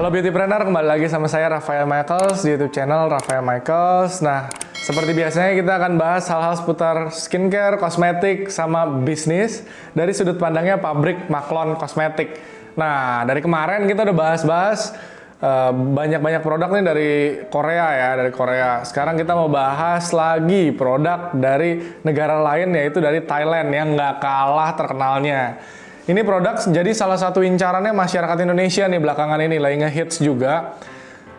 Halo Beautypreneur, kembali lagi sama saya Rafael Michaels di YouTube channel Rafael Michaels. Nah, seperti biasanya kita akan bahas hal-hal seputar skincare, kosmetik, sama bisnis dari sudut pandangnya pabrik Maklon Kosmetik. Nah, dari kemarin kita udah bahas-bahas banyak-banyak produk nih dari Korea ya, dari Korea. Sekarang kita mau bahas lagi produk dari negara lain, yaitu dari Thailand yang nggak kalah terkenalnya. Ini produk jadi salah satu incarannya masyarakat Indonesia nih belakangan ini, lagi ngehits juga.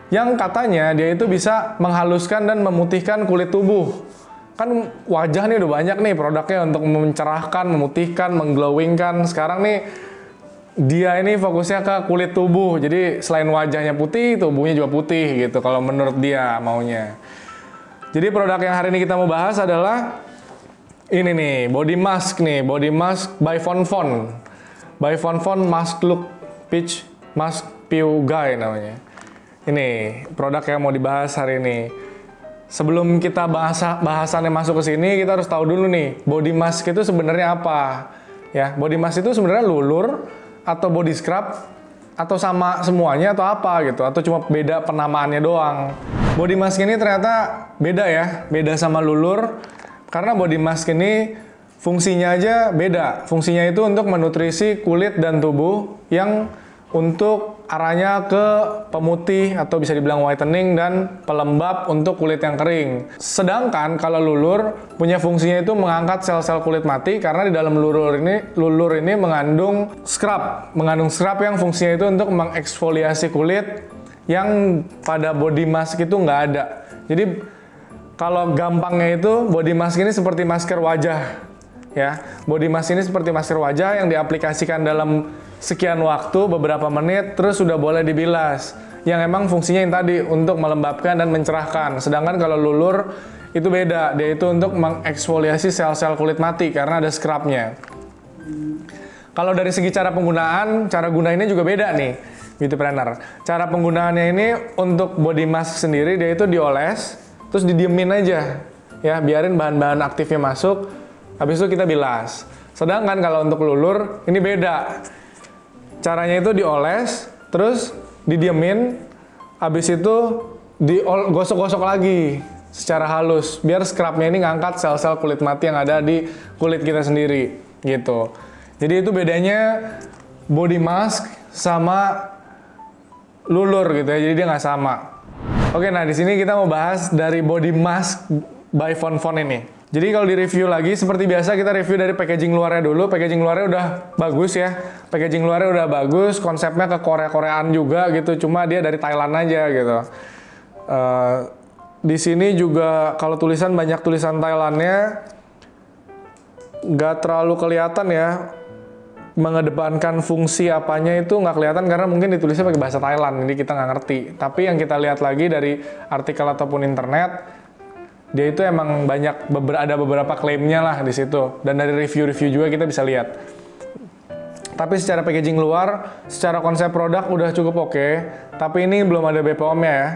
Yang katanya dia itu bisa menghaluskan dan memutihkan kulit tubuh. Kan wajah nih udah banyak nih produknya untuk mencerahkan, memutihkan, mengglowingkan. Sekarang nih dia ini fokusnya ke kulit tubuh. Jadi selain wajahnya putih, tubuhnya juga putih gitu kalau menurut dia maunya. Jadi produk yang hari ini kita mau bahas adalah ini nih, body mask by Fonfon. By Fonfon Mask Look Peach Mask Pew Guy namanya. Ini produk yang mau dibahas hari ini. Sebelum kita bahasannya masuk ke sini, kita harus tahu dulu nih, body mask itu sebenarnya apa? Ya, body mask itu sebenarnya lulur atau body scrub atau sama semuanya atau apa gitu, atau cuma beda penamaannya doang. Body mask ini ternyata beda ya, beda sama lulur karena body mask ini fungsinya aja beda. Fungsinya itu untuk menutrisi kulit dan tubuh yang untuk arahnya ke pemutih atau bisa dibilang whitening dan pelembab untuk kulit yang kering. Sedangkan kalau lulur punya fungsinya itu mengangkat sel-sel kulit mati karena di dalam lulur ini mengandung scrub yang fungsinya itu untuk mengeksfoliasi kulit yang pada body mask itu nggak ada. Jadi kalau gampangnya itu body mask ini seperti masker wajah. Ya, body mask ini seperti masker wajah yang diaplikasikan dalam sekian waktu, beberapa menit, terus sudah boleh dibilas. Yang emang fungsinya yang tadi, untuk melembabkan dan mencerahkan. Sedangkan kalau lulur, itu beda. Dia itu untuk mengeksfoliasi sel-sel kulit mati, karena ada scrubnya. Kalau dari segi cara penggunaan, cara gunainnya juga beda nih, Beautypreneur. Cara penggunaannya ini, untuk body mask sendiri, dia itu dioles, terus didiemin aja. Ya, biarin bahan-bahan aktifnya masuk, habis itu kita bilas. Sedangkan kalau untuk lulur, ini beda. Caranya itu dioles, terus didiemin, habis itu digosok-gosok lagi secara halus. Biar scrubnya ini ngangkat sel-sel kulit mati yang ada di kulit kita sendiri. Gitu. Jadi itu bedanya body mask sama lulur gitu ya. Jadi dia nggak sama. Oke, nah di sini kita mau bahas dari body mask by Fonfon ini. Jadi kalau di review lagi, seperti biasa kita review dari packaging luarnya dulu. Packaging luarnya udah bagus ya. Packaging luarnya udah bagus, konsepnya ke Korea-Koreaan juga gitu. Cuma dia dari Thailand aja gitu. Di sini juga kalau tulisan banyak tulisan Thailandnya, nggak terlalu kelihatan ya. Mengedepankan fungsi apanya itu nggak kelihatan karena mungkin ditulisnya pakai bahasa Thailand, jadi kita nggak ngerti. Tapi yang kita lihat lagi dari artikel ataupun internet, dia itu emang ada beberapa klaimnya lah di situ, dan dari review-review juga kita bisa lihat. Tapi secara packaging luar, secara konsep produk udah cukup oke, tapi ini belum ada BPOM-nya ya.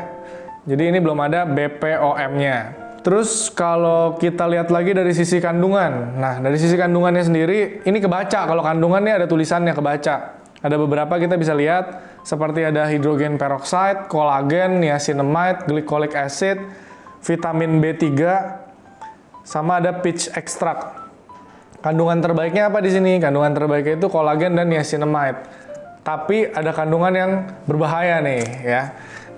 Jadi ini belum ada BPOM-nya. Terus kalau kita lihat lagi dari sisi kandungan, nah dari sisi kandungannya sendiri, ini kebaca, kalau kandungannya ada tulisannya kebaca. Ada beberapa kita bisa lihat, seperti ada hidrogen peroxide, kolagen, niacinamide, glycolic acid, vitamin B3, sama ada peach extract. Kandungan terbaiknya apa di sini? Kandungan terbaiknya itu kolagen dan niacinamide. Tapi ada kandungan yang berbahaya nih ya.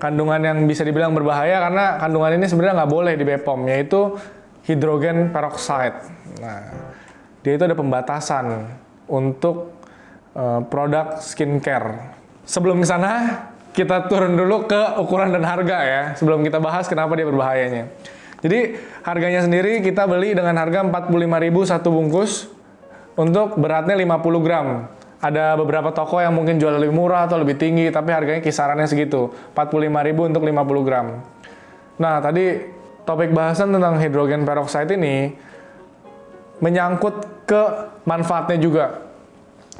Kandungan yang bisa dibilang berbahaya karena kandungan ini sebenarnya nggak boleh di BPOM, yaitu hidrogen peroxide. Nah, dia itu ada pembatasan untuk produk skincare. Sebelum ke sana, kita turun dulu ke ukuran dan harga ya, sebelum kita bahas kenapa dia berbahayanya. Jadi harganya sendiri kita beli dengan harga 45.000 satu bungkus untuk beratnya 50 gram. Ada beberapa toko yang mungkin jual lebih murah atau lebih tinggi, tapi harganya kisarannya segitu, 45.000 untuk 50 gram. Nah, tadi topik bahasan tentang hidrogen peroxide ini menyangkut ke manfaatnya juga.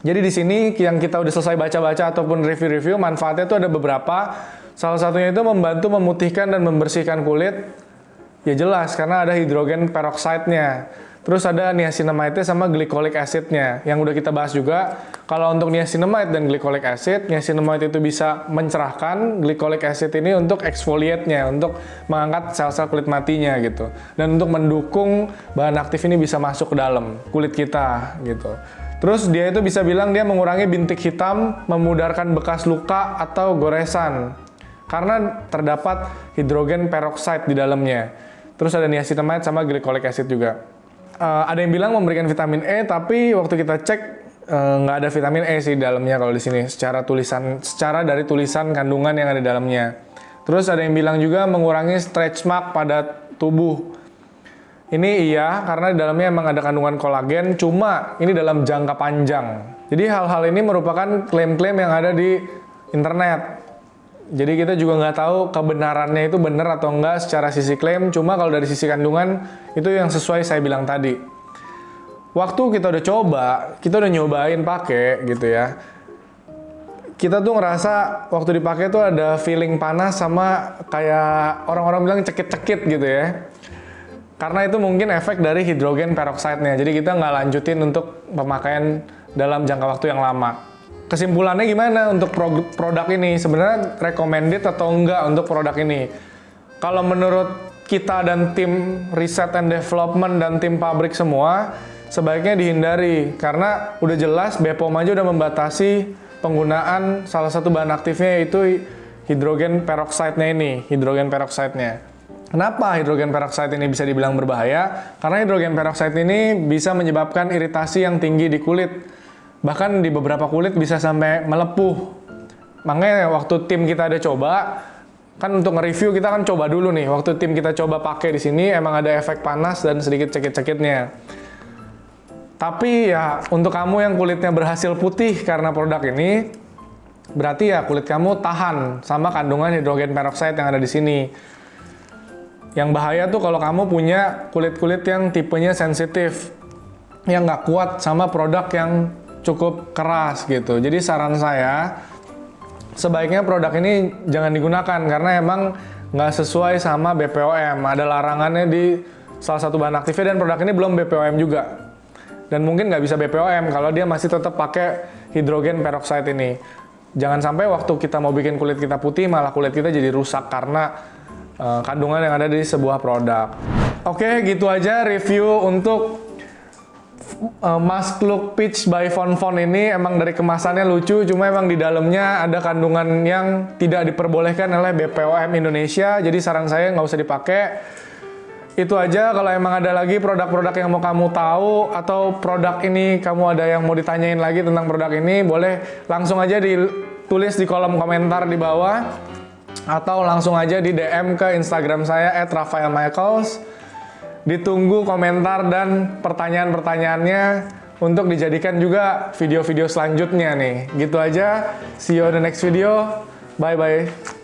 Jadi di sini yang kita udah selesai baca-baca ataupun review-review, manfaatnya itu ada beberapa. Salah satunya itu membantu memutihkan dan membersihkan kulit. Ya jelas, karena ada hidrogen peroxide-nya. Terus ada niacinamide sama glycolic acid-nya yang udah kita bahas juga. Kalau untuk niacinamide dan glycolic acid, niacinamide itu bisa mencerahkan, glycolic acid ini untuk exfoliate-nya, untuk mengangkat sel-sel kulit matinya gitu. Dan untuk mendukung bahan aktif ini bisa masuk ke dalam kulit kita gitu. Terus dia itu bisa bilang dia mengurangi bintik hitam, memudarkan bekas luka atau goresan karena terdapat hidrogen peroxide di dalamnya. Terus ada niacinamide sama glycolic acid juga. Ada yang bilang memberikan vitamin E, tapi waktu kita cek nggak ada vitamin E sih di dalamnya kalau di sini secara dari tulisan kandungan yang ada di dalamnya. Terus ada yang bilang juga mengurangi stretch mark pada tubuh. Ini iya karena di dalamnya emang ada kandungan kolagen, cuma ini dalam jangka panjang. Jadi hal-hal ini merupakan klaim-klaim yang ada di internet. Jadi kita juga nggak tahu kebenarannya itu benar atau enggak secara sisi klaim, cuma kalau dari sisi kandungan itu yang sesuai saya bilang tadi. Waktu kita udah coba, kita udah nyobain pakai gitu ya. Kita tuh ngerasa waktu dipakai tuh ada feeling panas sama kayak orang-orang bilang cekit-cekit gitu ya. Karena itu mungkin efek dari hidrogen peroxide-nya. Jadi kita nggak lanjutin untuk pemakaian dalam jangka waktu yang lama. Kesimpulannya gimana untuk produk ini? Sebenarnya recommended atau enggak untuk produk ini? Kalau menurut kita dan tim research and development dan tim pabrik semua, sebaiknya dihindari. Karena udah jelas BPOM aja udah membatasi penggunaan salah satu bahan aktifnya yaitu hidrogen peroxide-nya ini. Hidrogen peroxide-nya. Kenapa hidrogen peroxide ini bisa dibilang berbahaya? Karena hidrogen peroxide ini bisa menyebabkan iritasi yang tinggi di kulit. Bahkan di beberapa kulit bisa sampai melepuh. Makanya waktu tim kita ada coba, kan untuk nge-review kita kan coba dulu nih. Waktu tim kita coba pakai di sini emang ada efek panas dan sedikit cekit-cekitnya. Tapi ya untuk kamu yang kulitnya berhasil putih karena produk ini, berarti ya kulit kamu tahan sama kandungan hidrogen peroxide yang ada di sini. Yang bahaya tuh kalau kamu punya kulit-kulit yang tipenya sensitif, yang nggak kuat sama produk yang cukup keras gitu. Jadi saran saya, sebaiknya produk ini jangan digunakan karena emang nggak sesuai sama BPOM. Ada larangannya di salah satu bahan aktifnya dan produk ini belum BPOM juga. Dan mungkin nggak bisa BPOM kalau dia masih tetap pakai hidrogen peroxide ini. Jangan sampai waktu kita mau bikin kulit kita putih malah kulit kita jadi rusak karena kandungan yang ada di sebuah produk. Oke, gitu aja review untuk Mask Look Peach by Fonfon ini. Emang dari kemasannya lucu, cuma emang di dalamnya ada kandungan yang tidak diperbolehkan oleh BPOM Indonesia, jadi saran saya nggak usah dipakai. Itu aja. Kalau emang ada lagi produk-produk yang mau kamu tahu atau produk ini kamu ada yang mau ditanyain lagi tentang produk ini, boleh langsung aja ditulis di kolom komentar di bawah atau langsung aja di DM ke Instagram saya @rafaelmichaels. Ditunggu komentar dan pertanyaan-pertanyaannya untuk dijadikan juga video-video selanjutnya nih. Gitu aja. See you on the next video. Bye-bye.